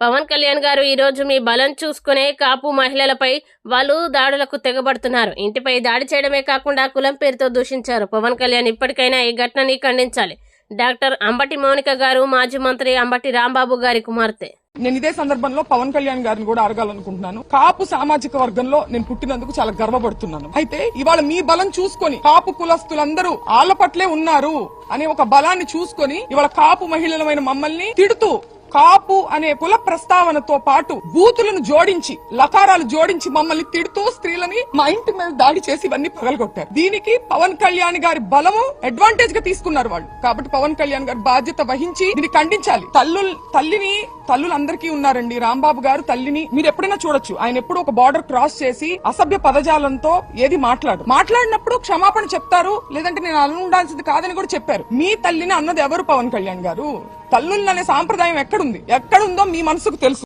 పవన్ కళ్యాణ్ గారు ఈ రోజు మీ బలం చూసుకునే కాపు మహిళలపై వాళ్ళు దాడులకు తెగబడుతున్నారు. ఇంటిపై దాడి చేయడమే కాకుండా కులం పేరుతో దూషించారు. పవన్ కళ్యాణ్ ఇప్పటికైనా ఈ ఘటనని ఖండించాలి. డాక్టర్ అంబటి మౌనిక గారు మాజీ మంత్రి అంబటి రాంబాబు గారి కుమార్తె. నేను ఇదే సందర్భంలో పవన్ కళ్యాణ్ గారిని కూడా అడగాలనుకుంటున్నాను. కాపు సామాజిక వర్గంలో నేను పుట్టినందుకు చాలా గర్వపడుతున్నాను. అయితే ఇవాళ మీ బలం చూసుకొని కాపు కులస్తులందరూ ఆళ్ల పట్లే ఉన్నారు అనే ఒక బలాన్ని చూసుకొని ఇవాళ కాపు మహిళలమైన మమ్మల్ని తిడుతూ కాపు అనే కుల ప్రస్తావనతో పాటు బూతులను జోడించి లకారాలు జోడించి మమ్మల్ని తిడుతూ స్త్రీలని మా ఇంటి మీద దాడి చేసి ఇవన్నీ పగలగొట్టారు. దీనికి పవన్ కళ్యాణ్ గారి బలము అడ్వాంటేజ్ గా తీసుకున్నారు వాళ్ళు. కాబట్టి పవన్ కళ్యాణ్ గారి బాధ్యత వహించి దీన్ని ఖండించాలి. తల్లులందరికీ ఉన్నారండి. రాంబాబు గారు తల్లిని మీరు ఎప్పుడైనా చూడొచ్చు. ఆయన ఎప్పుడు ఒక బార్డర్ క్రాస్ చేసి అసభ్య పదజాలంతో ఏది మాట్లాడినప్పుడు క్షమాపణ చెప్తారు, లేదంటే నేను అలా ఉండాల్సింది కాదని కూడా చెప్పారు. మీ తల్లిని అన్నది ఎవరు? పవన్ కళ్యాణ్ గారు. తల్లులనే సాంప్రదాయం ఎక్కడుందో మీ మనసుకు తెలుసు.